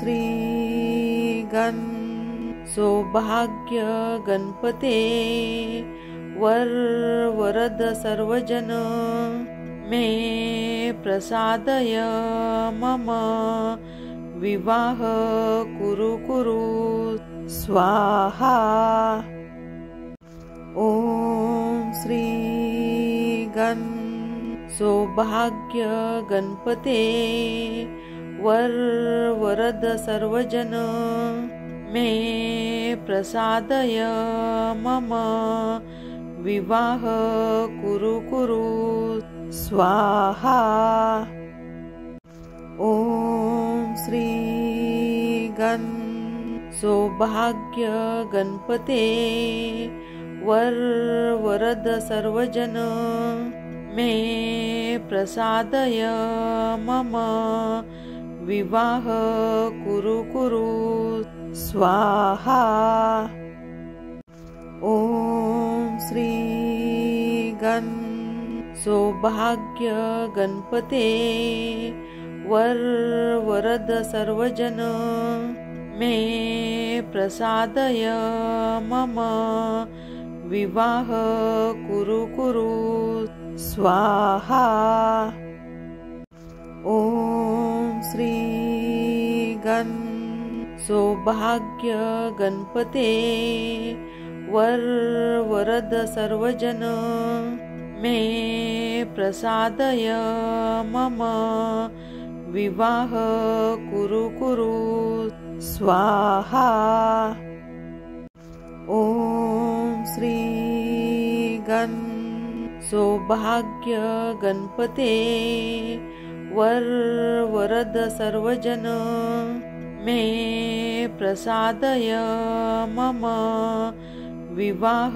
श्री गण सौभाग्य गणपते वर वरद सर्वजन मे प्रसादय मम विवाह कुरु कुरु स्वाहा। ओम श्री गण सौभाग्य गणपते वर वरद सर्वजन मे प्रसादय मम विवाह कुरु कुरु स्वाहा। ओम श्री गण सौभाग्य गणपते वर वरद सर्वजन मे प्रसादय मम विवाह कुरु कुरु स्वाहा। ओम श्री गण सौभाग्य गणपते वर वरद सर्वजन मे प्रसादय मम विवाह कुरु कुरु स्वाहा। ओम श्री गण सौभाग्य गणपते वर वरद सर्वजन मे प्रसादय मम विवाह कुरु कुरु स्वाहा। ओम श्री गण सौभाग्य गणपते वर वरद सर्वजन मे प्रसादय मम विवाह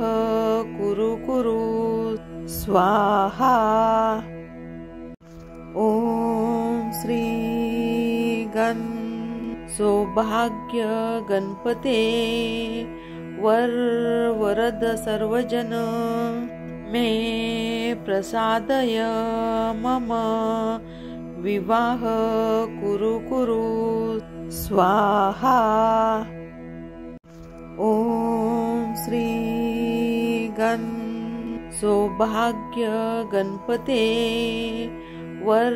कुरु कुरु स्वाहा। ओम श्री गण सौभाग्य गणपते वर वरद सर्वजन मे प्रसादय मम विवाह कुरु कुरु स्वाहा। ओम श्री गण सौभाग्य गणपते वर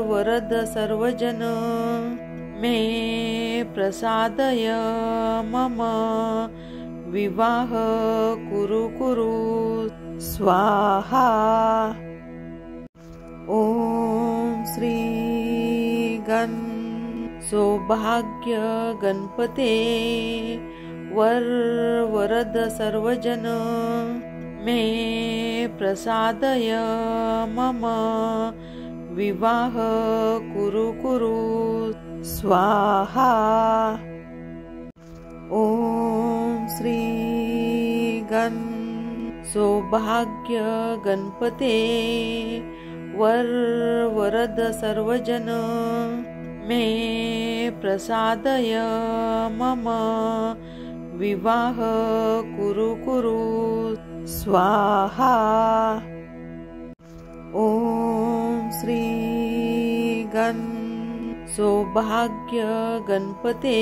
वरद सर्वजन मे प्रसादय मम विवाह कुरु कुरु स्वाहा। ओम श्री गण सौभाग्य गणपते वर वरद सर्वजन मे प्रसादय मम विवाह कुरु कुरु स्वाहा। ओम श्री गण सौभाग्य गणपते वर वरद सर्वजन मे प्रसादय मम विवाह कुरु कुरु स्वाहा। ओम श्री गण सौभाग्य गणपते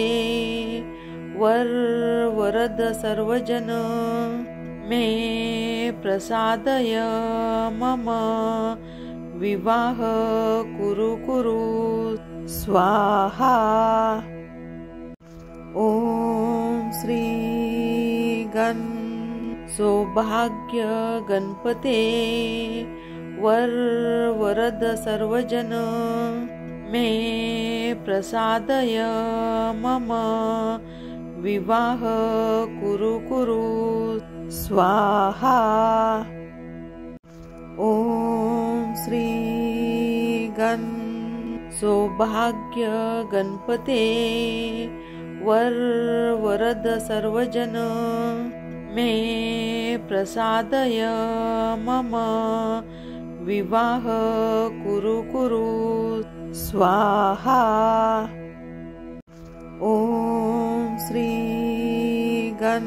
वर वरद सर्वजन मे प्रसादय मम विवाह कुरु कुरु स्वाहा। ओम श्री गण सौभाग्य गणपते वर वरद सर्वजन मे प्रसादय मम विवाह कुरु कुरु स्वाहा। ओम श्री गण सौभाग्य गणपते वर वरद सर्वजन मे प्रसादय मम विवाह कुरु कुरु स्वाहा। ओम श्री गण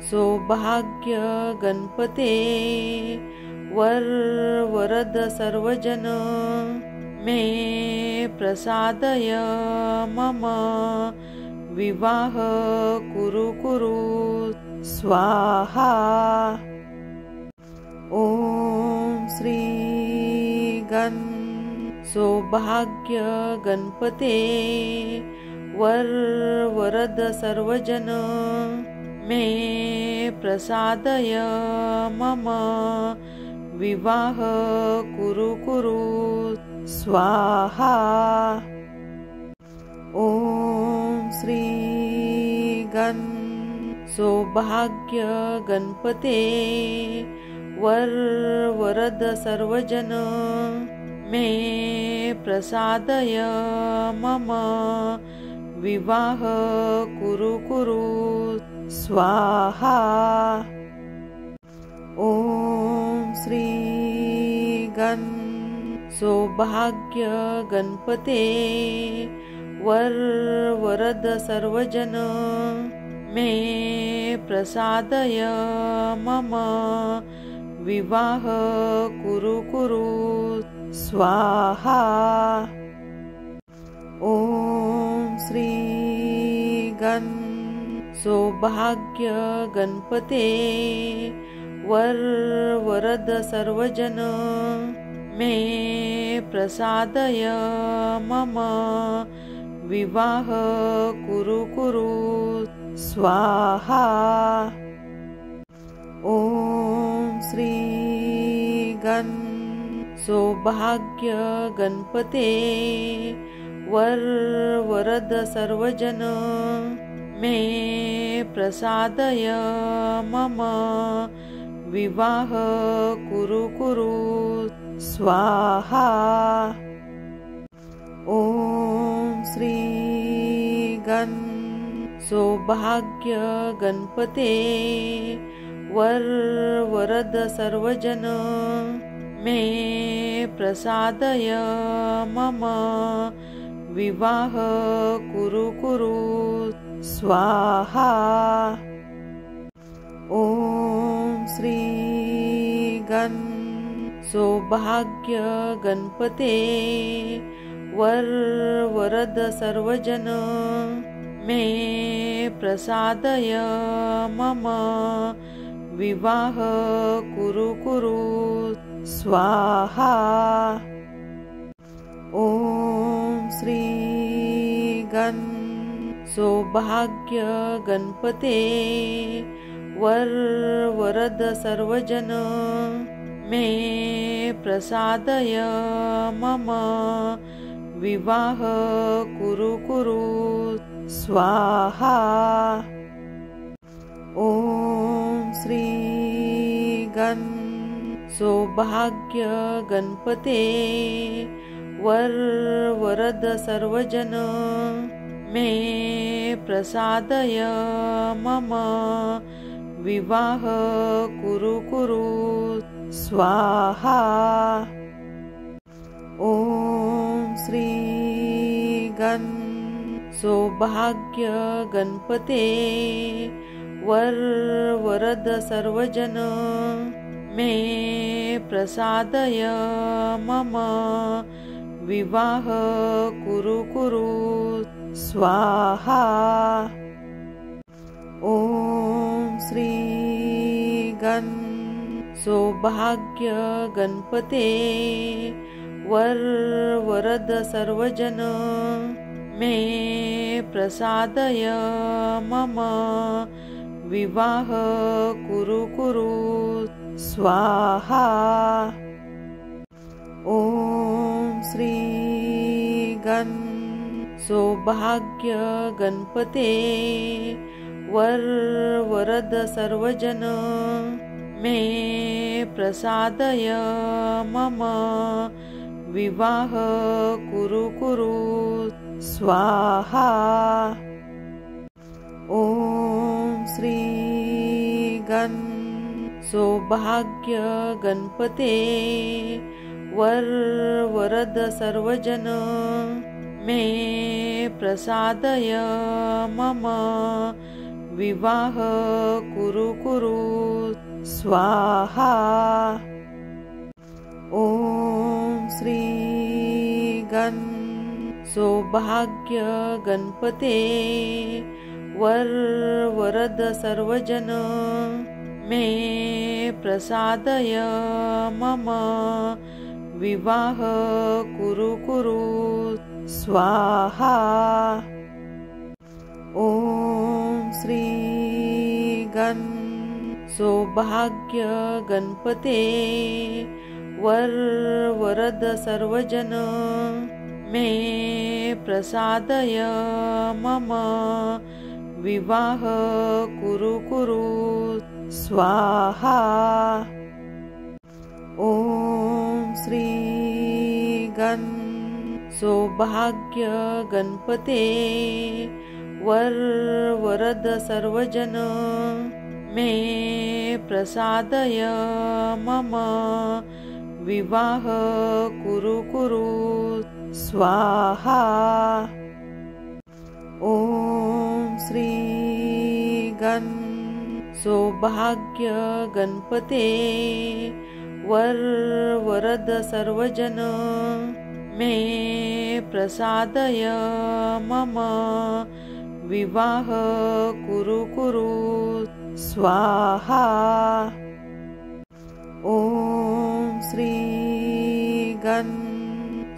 सौभाग्य गणपते वर वरद सर्वजन मे प्रसादय मम विवाह कुरु कुरु स्वाहा। ॐ श्री गण सौभाग्य गणपते वर वरद सर्वजन मे प्रसादय मम विवाह कुरु कुरु स्वाहा। ॐ श्री गण सौभाग्य गणपते वर वरद सर्वजन मे प्रसादय मम विवाह कुरु कुरु स्वाहा। ॐ श्री गण सौभाग्य गणपते वर वरद सर्वजन मे प्रसादय मम विवाह कुरु कुरु स्वाहा। ॐ श्री गण सौभाग्य गणपते वर वरद सर्वजन मे प्रसादय मम विवाह कुरु कुरु स्वाहा। ॐ श्री गण सौभाग्य गणपते वर वरद सर्वजन मे प्रसादय मम विवाह कुरु कुरु स्वाहा। ॐ श्री गण सौभाग्य गणपते वर वरद सर्वजन मे प्रसादय मम विवाह कुरु कुरु स्वाहा। ॐ श्री गण सौभाग्य गणपते वर वरद सर्वजन मे प्रसादय मम विवाह कुरु कुरु स्वाहा। ॐ श्री गण सौभाग्य गणपते वर वरद सर्वजन मे प्रसादय मम विवाह कुरु कुरु स्वाहा। ॐ श्री गण सौभाग्य गणपते वर वरद सर्वजन मे प्रसादय मम विवाह कुरु कुरु स्वाहा। ॐ श्री गण सौभाग्य गणपते वर वरद सर्वजन मे प्रसादय मम विवाह कुरु कुरु स्वाहा। ॐ श्री गण सौभाग्य गणपते वर वरद सर्वजन मे प्रसादय मम विवाह कुरु कुरु स्वाहा। ॐ श्री गण सौभाग्य गणपते वर वरद सर्वजन मे प्रसादय मम विवाह कुरु कुरु स्वाहा। ॐ श्री गण सौभाग्य गणपते वर वरद सर्वजन मे प्रसादय मम विवाह कुरु कुरु स्वाहा। ॐ श्री सौभाग्य गणपते वरद सर्वजन मे प्रसादय मम विवाह कुरु कुरु स्वाहा। ॐ श्री सौभाग्य गणपते वरद सर्वजन मे प्रसादय मम विवाह कुरु कुरु स्वाहा। ॐ श्री सौभाग्य गणपते वरद सर्वजन मे प्रसादय मम विवाह कुरु कुरु स्वाहा। ॐ श्री सौभाग्य गणपते वरद सर्वजन मे प्रसादय मम विवाह कुरु कुरु स्वाहा। ॐ श्री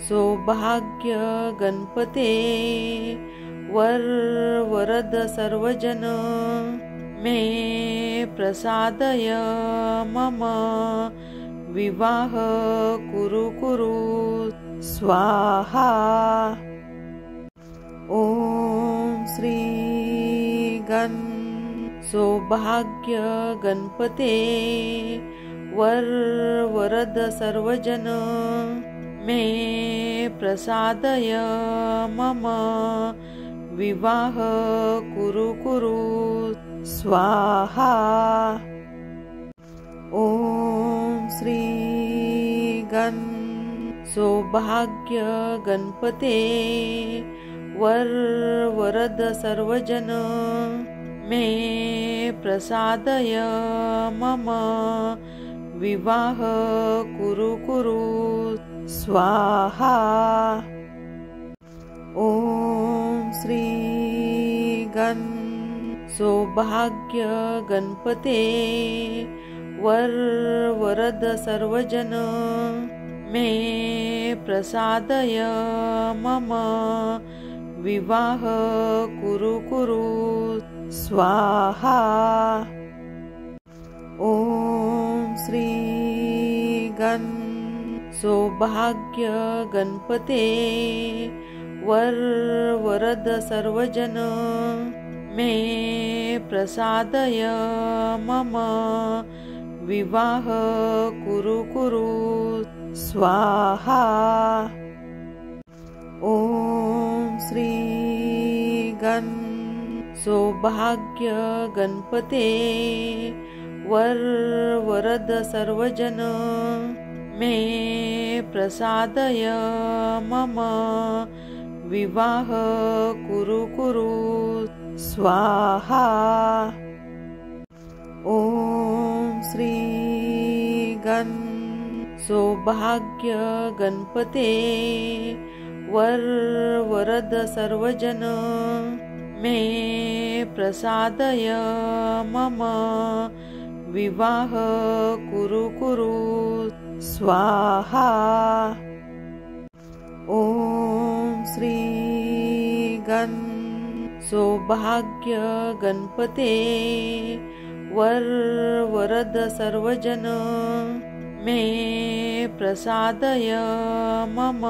सौभाग्य गणपते वरद सर्वजन मे प्रसादय मम विवाह कुरु कुरु स्वाहा। ॐ श्री सौभाग्य गणपते वरद सर्वजन मे प्रसादय मम विवाह कुरु कुरु स्वाहा। ॐ श्री सौभाग्य गणपते वरद सर्वजन मे प्रसादय मम विवाह कुरु कुरु स्वाहा। ॐ श्री सौभाग्य गणपते वरद सर्वजन मे प्रसादय मम विवाह कुरु कुरु स्वाहा। ॐ श्री सौभाग्य गणपते वरद सर्वजन मे प्रसादय मम विवाह कुरु कुरु स्वाहा। ॐ श्री सौभाग्य गणपते वरद सर्वजन मे प्रसादय मम विवाह कुरु कुरु स्वाहा। ॐ श्री सौभाग्य गणपते वरद सर्वजन मे प्रसादय मम विवाह कुरु कुरु स्वाहा। ॐ श्री सौभाग्य गणपते वरद सर्वजन मे प्रसादय मम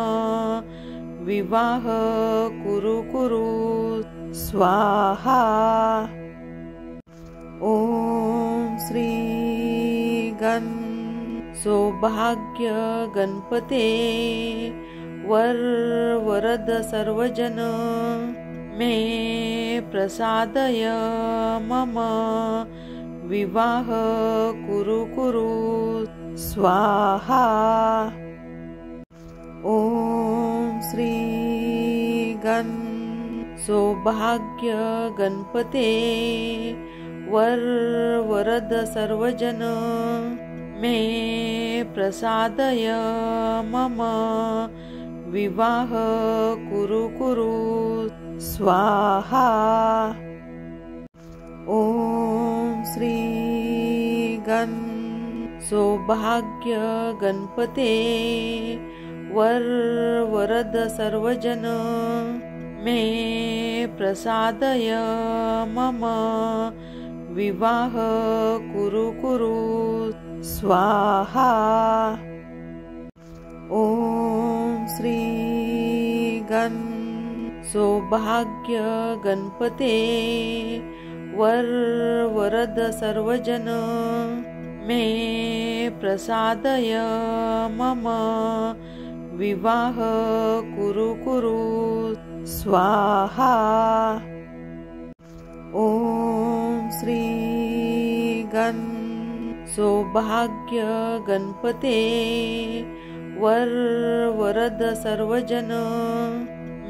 विवाह कुरु कुरु स्वाहा। ॐ श्री सौभाग्य गणपते वरद सर्वजन मे प्रसादय मम विवाह कुरु कुरु स्वाहा। ॐ श्री सौभाग्य गणपते वरद सर्वजन मे प्रसादय मम विवाह कुरु कुरु स्वाहा। ओम श्री गण सौभाग्य गणपते वर वरद सर्वजन मे प्रसादय मम विवाह कुरु कुरु स्वाहा। ओम श्री गण सौभाग्य गणपते वर वरद सर्वजन मे प्रसादय मम विवाह कुरु कुरु स्वाहा। ओम श्री गण सौभाग्य गणपते वर वरद सर्वजन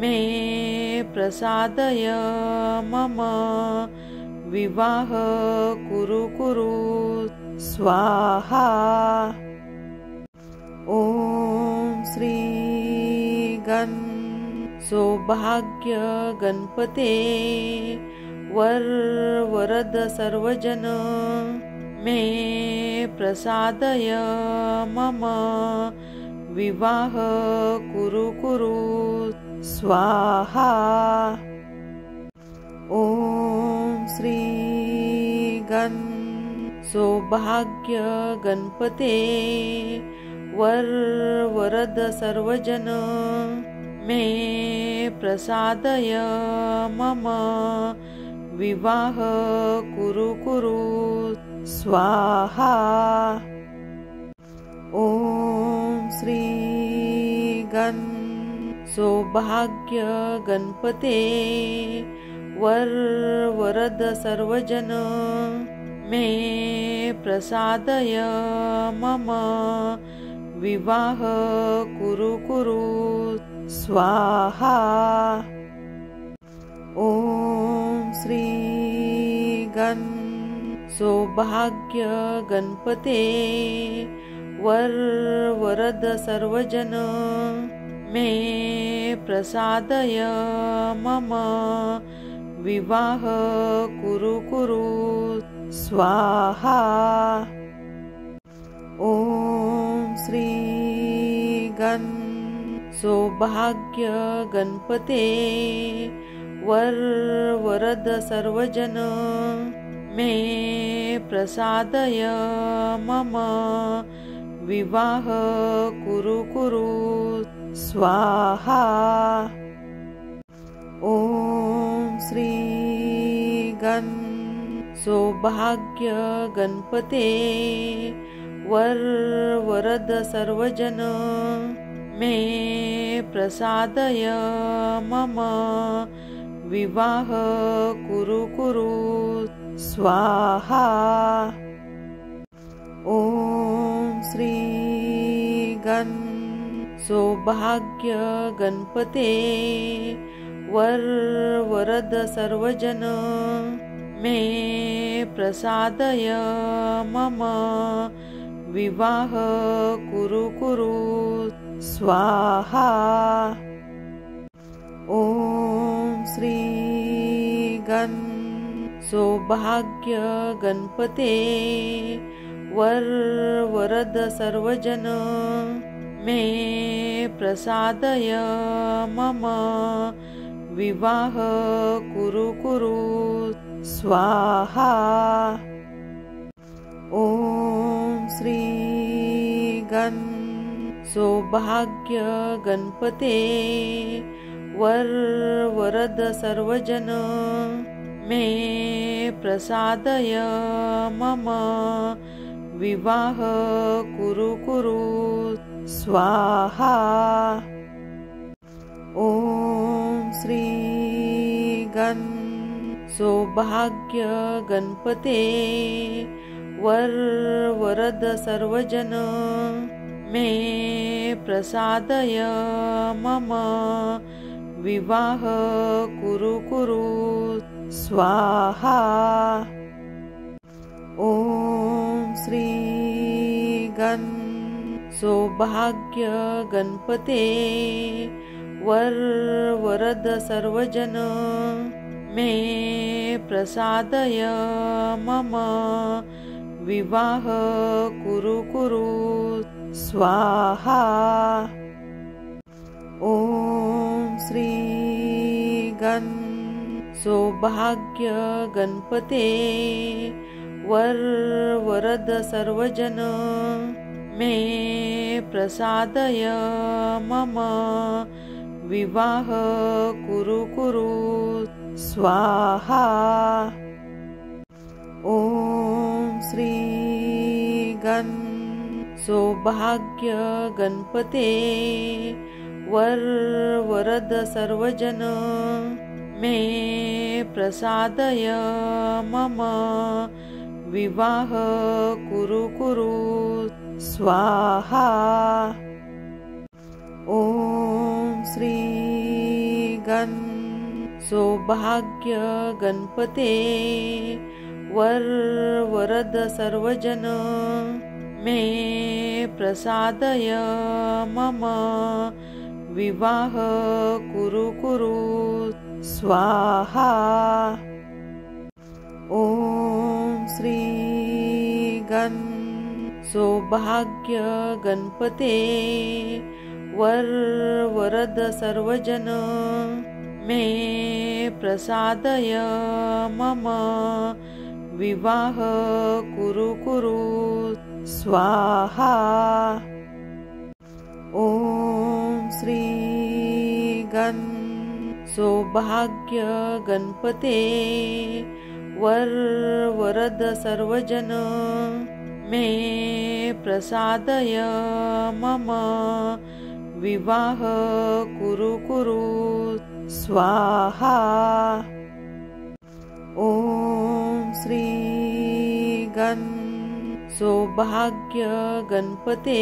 मे प्रसादय मम विवाह कुरु कुरु स्वाहा। ओम श्री गण सौभाग्य गणपते वर वरद सर्वजन मे प्रसादय मम विवाह कुरु कुरु स्वाहा। ओम श्री गण सौभाग्य गणपते वर वरद सर्वजन मे प्रसादय मम विवाह कुरु कुरु स्वाहा। ओम श्री गण सौभाग्य गणपते वर वरद सर्वजन मे प्रसादय मम विवाह कुरु कुरु स्वाहा। ओम श्री गण सौभाग्य गणपते वर वरद सर्वजन मे प्रसादय मम विवाह कुरु कुरु स्वाहा। ओम श्री गण सौभाग्य गणपते वर वरद सर्वजन मे प्रसादय मम विवाह कुरु कुरु स्वाहा। ओम श्री गण सौभाग्य गणपते वर वरद सर्वजन मे प्रसादय मम विवाह कुरु कुरु स्वाहा। ओम श्री गण सौभाग्य गणपते वर वरद सर्वजन मे प्रसादय मम विवाह कुरु कुरु स्वाहा। ओम श्री गण सौभाग्य गणपते वर वरद सर्वजन मे प्रसादय मम विवाह कुरु कुरु स्वाहा। ओम श्री गण सौभाग्य गणपते वर वरद सर्वजन मे प्रसादय मम विवाह कुरु कुरु स्वाहा। ओम श्री गण सौभाग्य गणपते वर वरद सर्वजन मे प्रसादय मम विवाह कुरु कुरु स्वाहा। ओम श्री गण सौभाग्य गणपते वरद सर्वजन मे प्रसादय मम विवाह कुरु स्वाहा। ओम श्री गण सौभाग्य गणपते वरद सर्वजन मे प्रसादय मम विवाह कुरु स्वाहा। ओम श्री गण सौभाग्य गणपते वरद सर्वजन मे प्रसादय मम विवाह कुरु स्वाहा। ओम श्री गण सौभाग्य गणपते वरद सर्वजन मे प्रसादय मम विवाह कुरु स्वाहा। ओम श्री गण सौभाग्य गणपते वरद सर्वजन मे प्रसादय मम विवाह कुरु स्वाहा। ओम श्री गण सौभाग्य गणपते वरद सर्वजन मे प्रसादय मम विवाह कुरु स्वाहा। ओम श्री गण सौभाग्य गणपते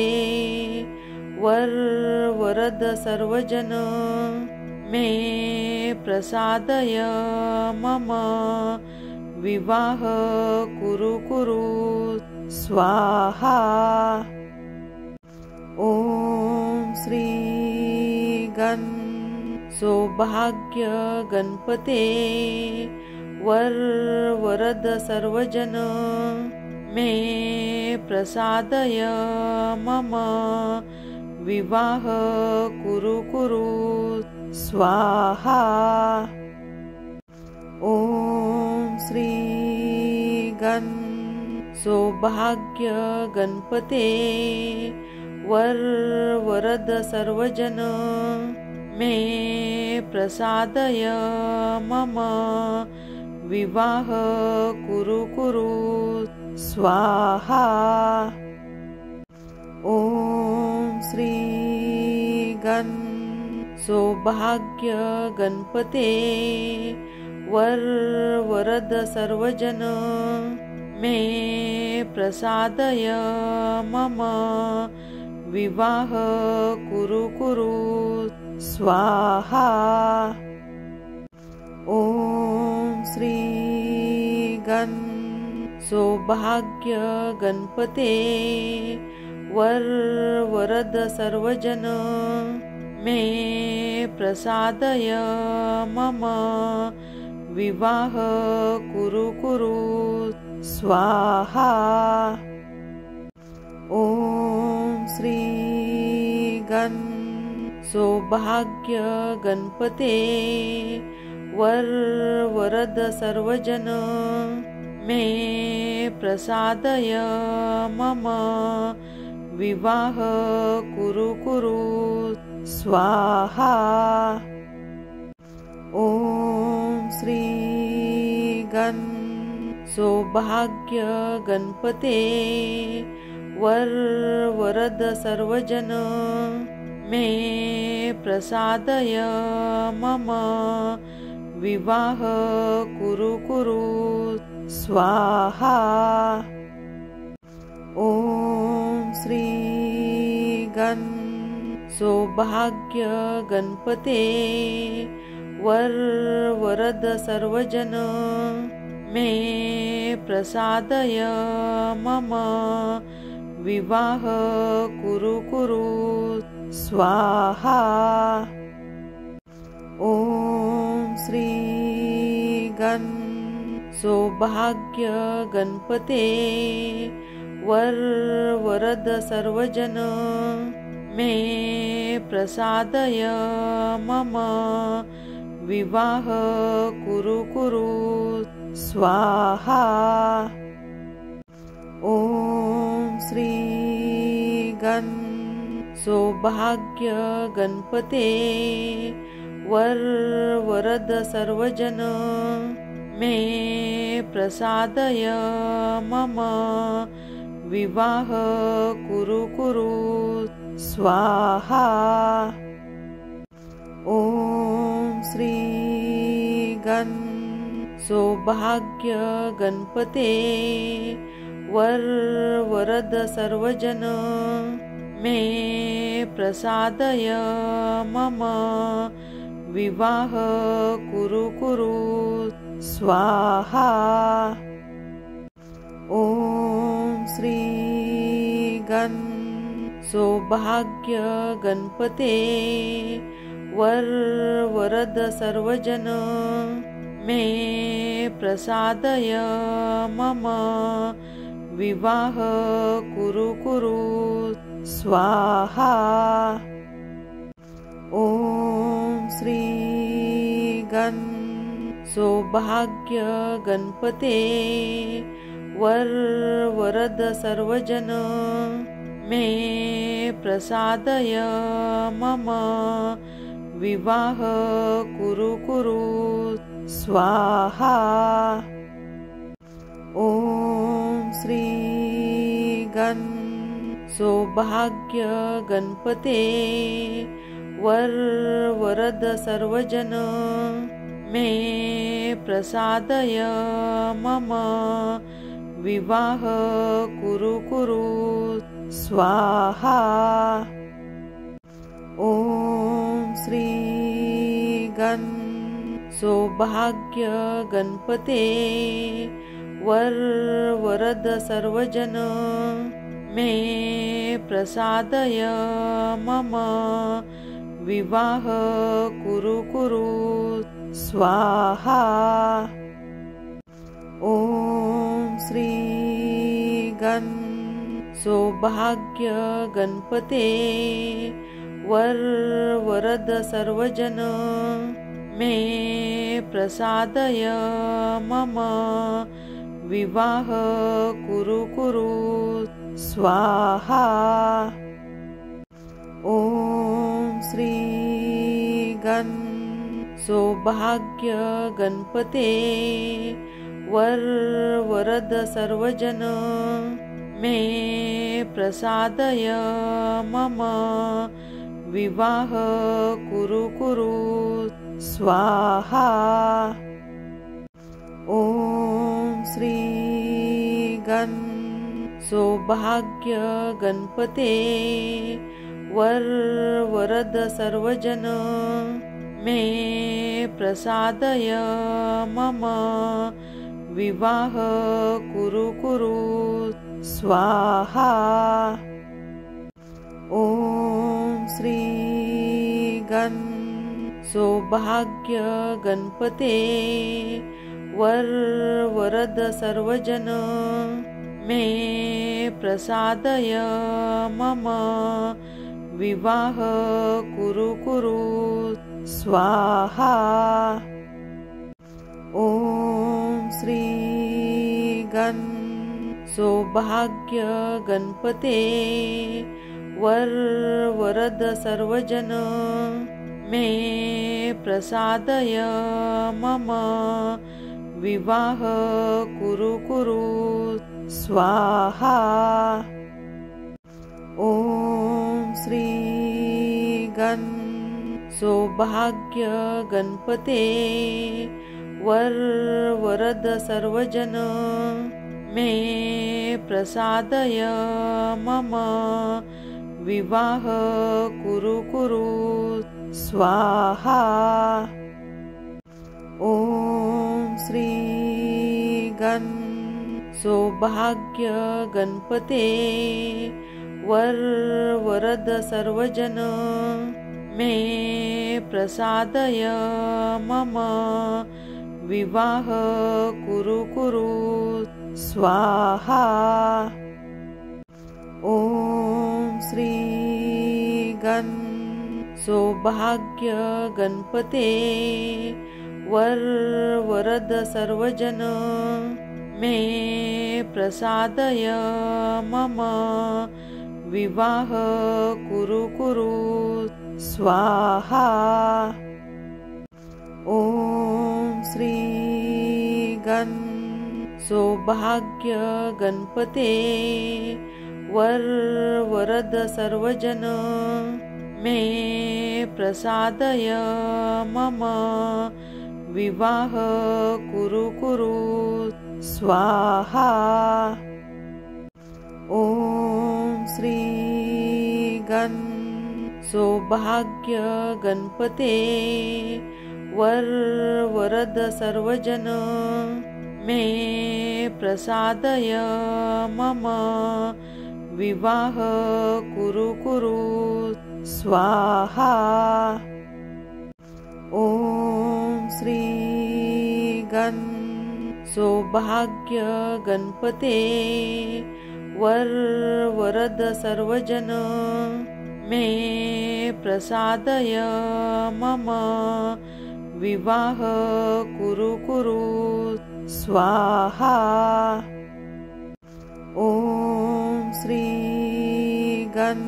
वरद सर्वजन मे प्रसादय मम विवाह कुरु स्वाहा। ओम श्री गण सौभाग्य गणपते वरद सर्वजन मे प्रसादय मम विवाह कुरु स्वाहा। ओम श्री गण सौभाग्य गणपते वरद सर्वजन मे प्रसादय मम विवाह कुरु स्वाहा। ओम श्री गण सौभाग्य गणपते वरद सर्वजन मे प्रसादय मम विवाह कुरु स्वाहा। ओम श्री गण सौभाग्य गणपते वरद सर्वजन मे प्रसादय मम विवाह कुरु स्वाहा। ओम श्री गण सौभाग्य गणपते वरद सर्वजन मे प्रसादय मम विवाह कुरु स्वाहा। ओम श्री गण सौभाग्य गणपते वरद सर्वजन मे प्रसादय मम विवाह कुरु स्वाहा। ओम श्री गण सौभाग्य गणपते वरद सर्वजन मे प्रसादय मम विवाह कुरु कुरु स्वाहा। ओम श्री गण सौभाग्य गणपते वर वरद सर्वजन मे प्रसादय मम विवाह कुरु कुरु स्वाहा। ओम श्री गण सौभाग्य गणपते वर वरद सर्वजन मे प्रसादय मम विवाह कुरु कुरु स्वाहा। ओम श्री गण सौभाग्य गणपते वर वरद सर्वजन मे प्रसादय मम विवाह कुरु कुरु स्वाहा। ओम श्री गण सौभाग्य गणपते वर वरद सर्वजन मे प्रसादय मम विवाह कुरु कुरु स्वाहा। ओम श्री गण सौभाग्य गणपते वर वरद सर्वजन मे प्रसादय मम विवाह कुरु कुरु स्वाहा। ओम श्री गण सौभाग्य गणपते वर वरद सर्वजन मे प्रसादय मम विवाह कुरु कुरु स्वाहा। ओम श्री गण सौभाग्य गणपते वर वरद सर्वजन मे प्रसादय मम विवाह कुरु कुरु स्वाहा। ओम श्री गण सौभाग्य गणपते वर वरद सर्वजन मे प्रसादय मम विवाह कुरु कुरु स्वाहा। ओम श्री गण सौभाग्य गणपते वर वरद सर्वजन मे प्रसादय मम विवाह कुरु कुरु स्वाहा। ओम श्री गण सौभाग्य गणपते वर वरद सर्वजन मे प्रसादय मम विवाह कुरु कुरु स्वाहा। ओम श्री गण सौभाग्य गणपते वर वरद सर्वजन मे प्रसादय मम विवाह कुरु कुरु स्वाहा। ओम श्री गण सौभाग्य गणपते वर वरद सर्वजन मे प्रसादय मम विवाह कुरु कुरु स्वाहा। ओम श्री गण सौभाग्य गणपते वर वरद सर्वजन मे प्रसादय मम विवाह कुरु कुरु स्वाहा। ओम श्री गण सौभाग्य गणपते वरद सर्वजन मे प्रसादय मम विवाह कुरु कुरु स्वाहा। ओम श्री गण सौभाग्य गणपते वरद सर्वजन मे प्रसादय मम विवाह कुरु कुरु स्वाहा। ओम श्री गण सौभाग्य गणपते वरद सर्वजन मे प्रसादय मम विवाह कुरु कुरु स्वाहा। ओम श्री गण सौभाग्य गणपते वरद सर्वजन मे प्रसादय मम विवाह कुरु कुरु स्वाहा। ओम श्री गण सौभाग्य गणपते वरद सर्वजन मे प्रसादय मम विवाह कुरु कुरु स्वाहा। ओम श्री गण सौभाग्य गणपते वरद सर्वजन मे प्रसादय मम विवाह कुरु कुरु स्वाहा। ओम श्री गण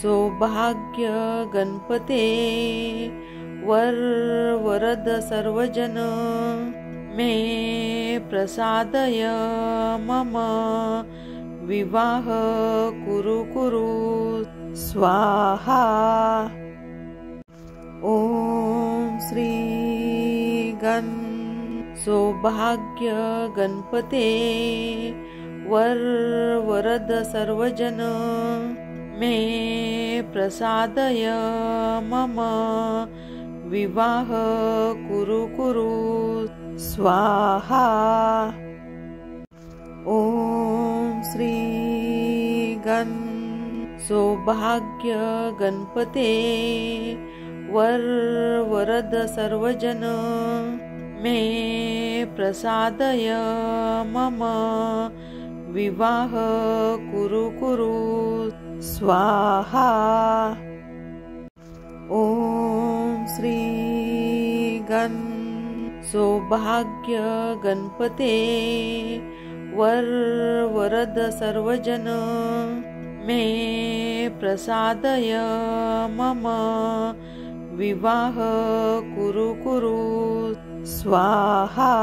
सौभाग्य गणपते वरद सर्वजन मे प्रसादय मम विवाह कुरु कुरु स्वाहा। ओम श्री गण सौभाग्य गणपते वरद सर्वजन मे प्रसादय मम विवाह कुरु कुरु स्वाहा। ओम श्री गण सौभाग्य गणपते वरद सर्वजन मे प्रसादय मम विवाह कुरु कुरु स्वाहा। ओम श्री गण सौभाग्य गणपते वरद सर्वजन मे प्रसादय मम विवाह कुरु कुरु स्वाहा। ओम श्री गण सौभाग्य गणपते वरद सर्वजन मे प्रसादय मम विवाह कुरु कुरु स्वाहा। ओम श्री गण सौभाग्य गणपते वरद सर्वजन मे प्रसादय मम विवाह कुरु कुरु स्वाहा।